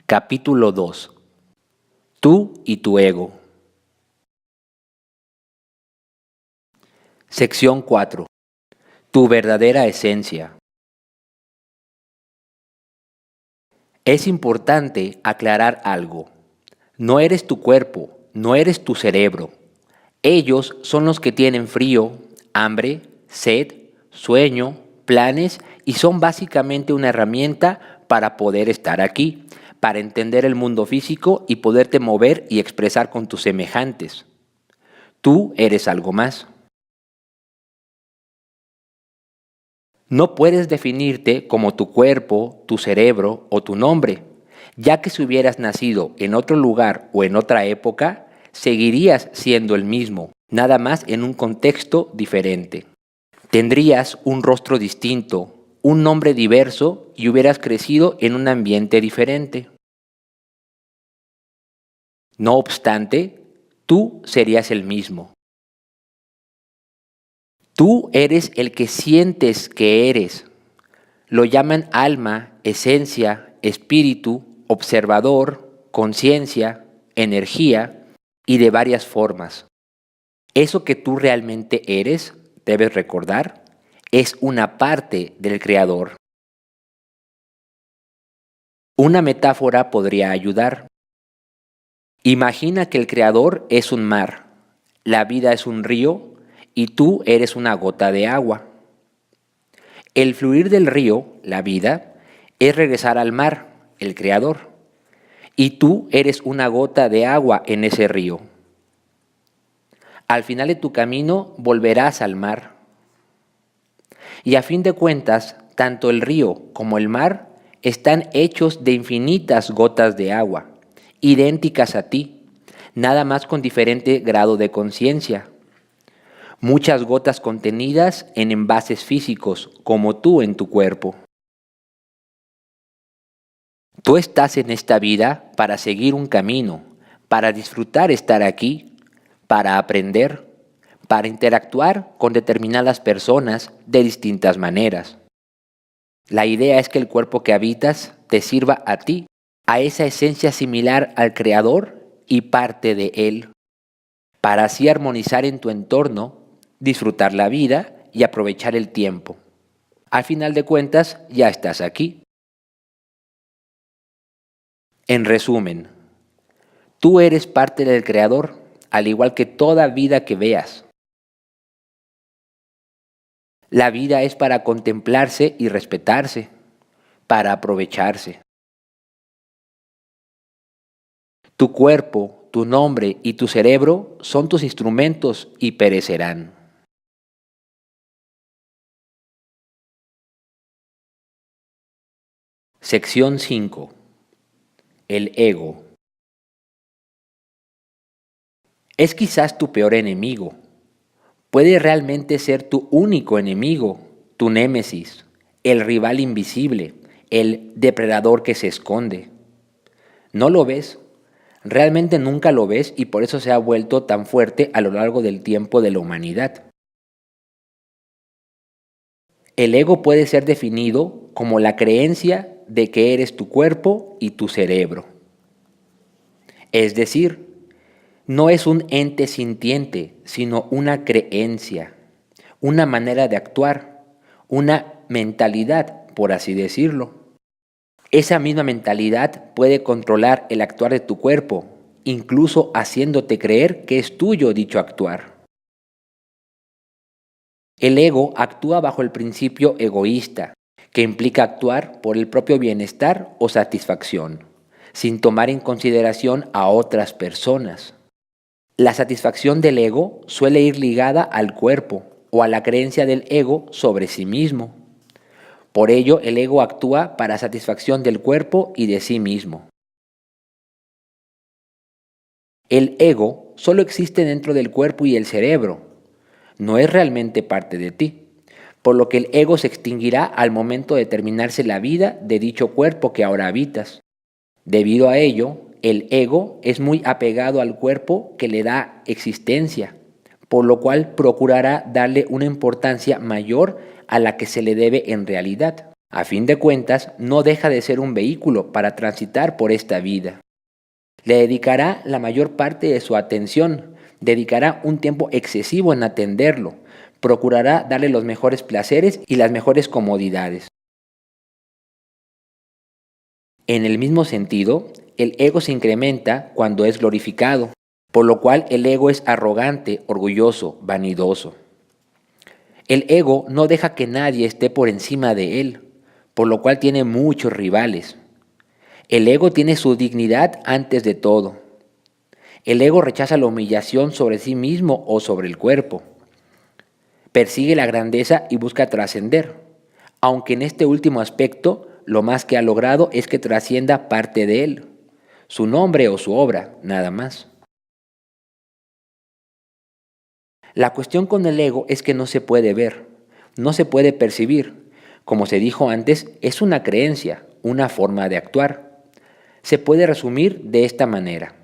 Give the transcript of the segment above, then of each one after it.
Capítulo 2. Tú y tu ego. Sección 4. Tu verdadera esencia. Es importante aclarar algo. No eres tu cuerpo, no eres tu cerebro. Ellos son los que tienen frío, hambre, sed, sueño, planes y son básicamente una herramienta para poder estar aquí, para entender el mundo físico y poderte mover y expresar con tus semejantes. Tú eres algo más. No puedes definirte como tu cuerpo, tu cerebro o tu nombre, ya que si hubieras nacido en otro lugar o en otra época, seguirías siendo el mismo, nada más en un contexto diferente. Tendrías un rostro distinto, un nombre diverso y hubieras crecido en un ambiente diferente. No obstante, tú serías el mismo. Tú eres el que sientes que eres. Lo llaman alma, esencia, espíritu, observador, conciencia, energía y de varias formas. Eso que tú realmente eres, debes recordar, es una parte del Creador. Una metáfora podría ayudar. Imagina que el Creador es un mar, la vida es un río y tú eres una gota de agua. El fluir del río, la vida, es regresar al mar, el Creador, y tú eres una gota de agua en ese río. Al final de tu camino volverás al mar. Y a fin de cuentas, tanto el río como el mar están hechos de infinitas gotas de agua, idénticas a ti, nada más con diferente grado de conciencia. Muchas gotas contenidas en envases físicos, como tú en tu cuerpo. Tú estás en esta vida para seguir un camino, para disfrutar estar aquí, para aprender, para interactuar con determinadas personas de distintas maneras. La idea es que el cuerpo que habitas te sirva a ti, a esa esencia similar al Creador y parte de Él, para así armonizar en tu entorno, disfrutar la vida y aprovechar el tiempo. Al final de cuentas, ya estás aquí. En resumen, tú eres parte del Creador, al igual que toda vida que veas. La vida es para contemplarse y respetarse, para aprovecharse. Tu cuerpo, tu nombre y tu cerebro son tus instrumentos y perecerán. Sección 5. El ego. Es quizás tu peor enemigo. Puede realmente ser tu único enemigo, tu némesis, el rival invisible, el depredador que se esconde. ¿No lo ves? Realmente nunca lo ves y por eso se ha vuelto tan fuerte a lo largo del tiempo de la humanidad. El ego puede ser definido como la creencia de que eres tu cuerpo y tu cerebro. Es decir, no es un ente sintiente, sino una creencia, una manera de actuar, una mentalidad, por así decirlo. Esa misma mentalidad puede controlar el actuar de tu cuerpo, incluso haciéndote creer que es tuyo dicho actuar. El ego actúa bajo el principio egoísta, que implica actuar por el propio bienestar o satisfacción, sin tomar en consideración a otras personas. La satisfacción del ego suele ir ligada al cuerpo o a la creencia del ego sobre sí mismo. Por ello, el ego actúa para satisfacción del cuerpo y de sí mismo. El ego solo existe dentro del cuerpo y el cerebro. No es realmente parte de ti, por lo que el ego se extinguirá al momento de terminarse la vida de dicho cuerpo que ahora habitas. Debido a ello, el ego es muy apegado al cuerpo que le da existencia, por lo cual procurará darle una importancia mayor a la que se le debe en realidad. A fin de cuentas, no deja de ser un vehículo para transitar por esta vida. Le dedicará la mayor parte de su atención, dedicará un tiempo excesivo en atenderlo, procurará darle los mejores placeres y las mejores comodidades. En el mismo sentido, el ego se incrementa cuando es glorificado, por lo cual el ego es arrogante, orgulloso, vanidoso. El ego no deja que nadie esté por encima de él, por lo cual tiene muchos rivales. El ego tiene su dignidad antes de todo. El ego rechaza la humillación sobre sí mismo o sobre el cuerpo. Persigue la grandeza y busca trascender, aunque en este último aspecto lo más que ha logrado es que trascienda parte de él, su nombre o su obra, nada más. La cuestión con el ego es que no se puede ver, no se puede percibir. Como se dijo antes, es una creencia, una forma de actuar. Se puede resumir de esta manera.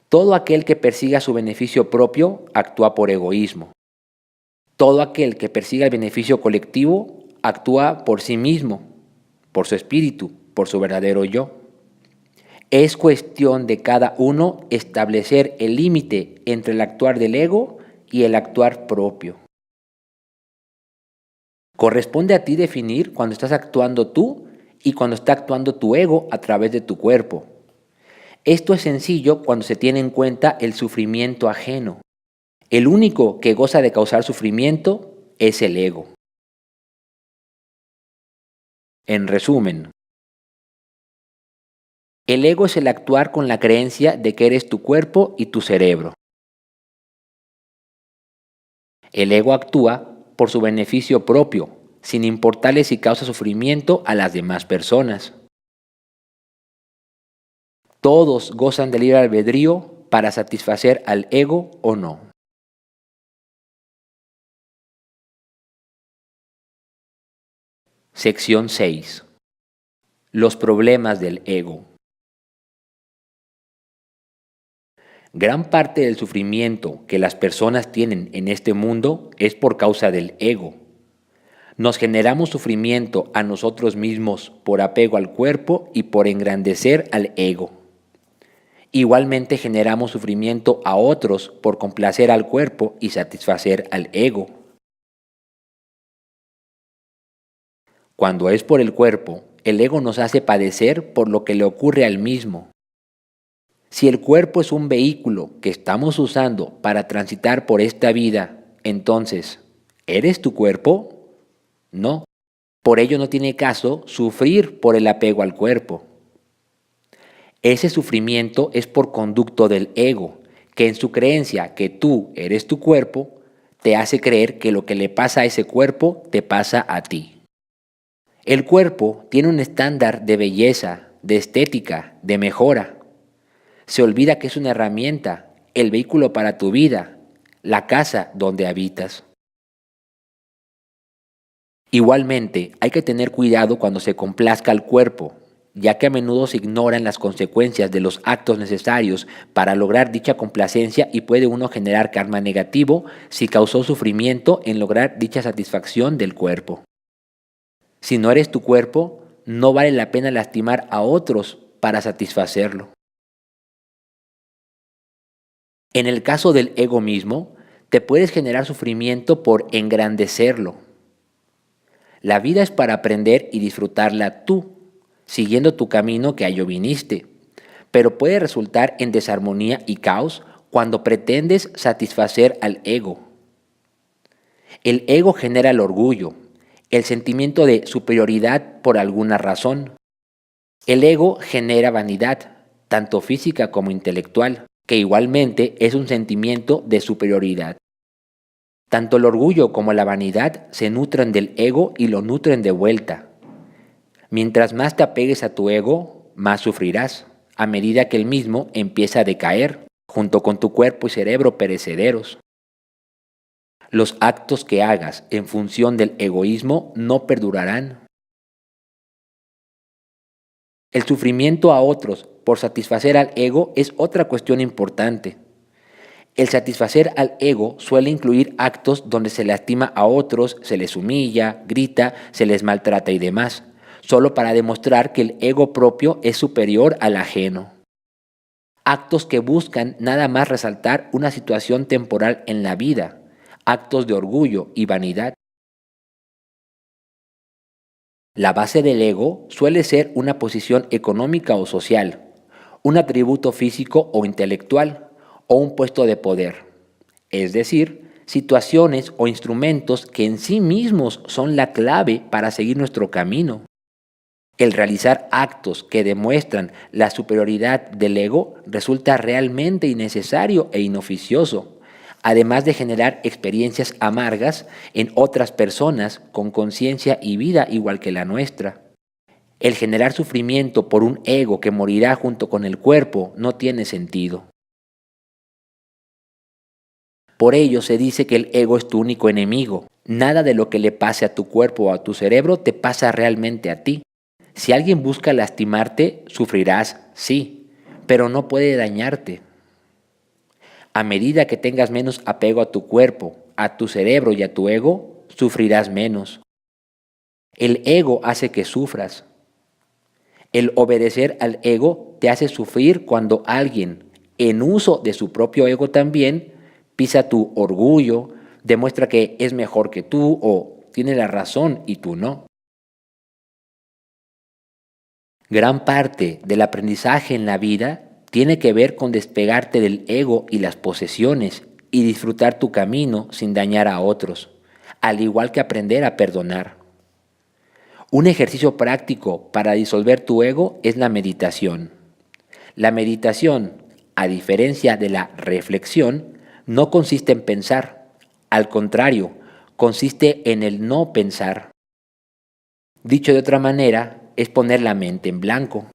Todo aquel que persiga su beneficio propio actúa por egoísmo. Todo aquel que persiga el beneficio colectivo actúa por sí mismo, por su espíritu, por su verdadero yo. Es cuestión de cada uno establecer el límite entre el actuar del ego y el actuar propio. Corresponde a ti definir cuando estás actuando tú y cuando está actuando tu ego a través de tu cuerpo. Esto es sencillo cuando se tiene en cuenta el sufrimiento ajeno. El único que goza de causar sufrimiento es el ego. En resumen, el ego es el actuar con la creencia de que eres tu cuerpo y tu cerebro. El ego actúa por su beneficio propio, sin importarle si causa sufrimiento a las demás personas. Todos gozan de libre albedrío para satisfacer al ego o no. Sección 6. Los problemas del ego. Gran parte del sufrimiento que las personas tienen en este mundo es por causa del ego. Nos generamos sufrimiento a nosotros mismos por apego al cuerpo y por engrandecer al ego. Igualmente generamos sufrimiento a otros por complacer al cuerpo y satisfacer al ego. Cuando es por el cuerpo, el ego nos hace padecer por lo que le ocurre al mismo. Si el cuerpo es un vehículo que estamos usando para transitar por esta vida, entonces, ¿eres tu cuerpo? No. Por ello no tiene caso sufrir por el apego al cuerpo. Ese sufrimiento es por conducto del ego, que en su creencia que tú eres tu cuerpo, te hace creer que lo que le pasa a ese cuerpo te pasa a ti. El cuerpo tiene un estándar de belleza, de estética, de mejora. Se olvida que es una herramienta, el vehículo para tu vida, la casa donde habitas. Igualmente, hay que tener cuidado cuando se complazca al cuerpo, ya que a menudo se ignoran las consecuencias de los actos necesarios para lograr dicha complacencia y puede uno generar karma negativo si causó sufrimiento en lograr dicha satisfacción del cuerpo. Si no eres tu cuerpo, no vale la pena lastimar a otros para satisfacerlo. En el caso del ego mismo, te puedes generar sufrimiento por engrandecerlo. La vida es para aprender y disfrutarla tú, siguiendo tu camino que a ello viniste, pero puede resultar en desarmonía y caos cuando pretendes satisfacer al ego. El ego genera el orgullo, el sentimiento de superioridad por alguna razón. El ego genera vanidad, tanto física como intelectual, que igualmente es un sentimiento de superioridad. Tanto el orgullo como la vanidad se nutren del ego y lo nutren de vuelta. Mientras más te apegues a tu ego, más sufrirás, a medida que el mismo empieza a decaer, junto con tu cuerpo y cerebro perecederos. Los actos que hagas en función del egoísmo no perdurarán. El sufrimiento a otros por satisfacer al ego es otra cuestión importante. El satisfacer al ego suele incluir actos donde se lastima a otros, se les humilla, grita, se les maltrata y demás, solo para demostrar que el ego propio es superior al ajeno. Actos que buscan nada más resaltar una situación temporal en la vida, actos de orgullo y vanidad. La base del ego suele ser una posición económica o social, un atributo físico o intelectual, o un puesto de poder, es decir, situaciones o instrumentos que en sí mismos son la clave para seguir nuestro camino. El realizar actos que demuestran la superioridad del ego resulta realmente innecesario e inoficioso, además de generar experiencias amargas en otras personas con conciencia y vida igual que la nuestra. El generar sufrimiento por un ego que morirá junto con el cuerpo no tiene sentido. Por ello se dice que el ego es tu único enemigo. Nada de lo que le pase a tu cuerpo o a tu cerebro te pasa realmente a ti. Si alguien busca lastimarte, sufrirás, sí, pero no puede dañarte. A medida que tengas menos apego a tu cuerpo, a tu cerebro y a tu ego, sufrirás menos. El ego hace que sufras. El obedecer al ego te hace sufrir cuando alguien, en uso de su propio ego también, pisa tu orgullo, demuestra que es mejor que tú o tiene la razón y tú no. Gran parte del aprendizaje en la vida tiene que ver con despegarte del ego y las posesiones y disfrutar tu camino sin dañar a otros, al igual que aprender a perdonar. Un ejercicio práctico para disolver tu ego es la meditación. La meditación, a diferencia de la reflexión, no consiste en pensar, al contrario, consiste en el no pensar. Dicho de otra manera, es poner la mente en blanco.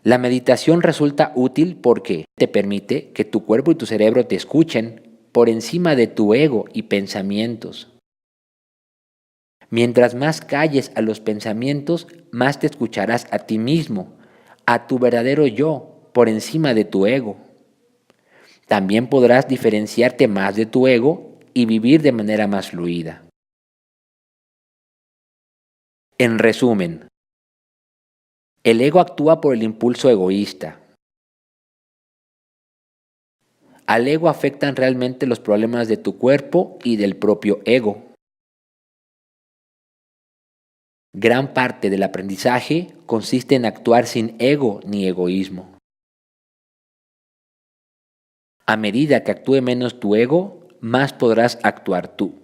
La meditación resulta útil porque te permite que tu cuerpo y tu cerebro te escuchen por encima de tu ego y pensamientos. Mientras más calles a los pensamientos, más te escucharás a ti mismo, a tu verdadero yo, por encima de tu ego. También podrás diferenciarte más de tu ego y vivir de manera más fluida. En resumen, el ego actúa por el impulso egoísta. Al ego afectan realmente los problemas de tu cuerpo y del propio ego. Gran parte del aprendizaje consiste en actuar sin ego ni egoísmo. A medida que actúe menos tu ego, más podrás actuar tú.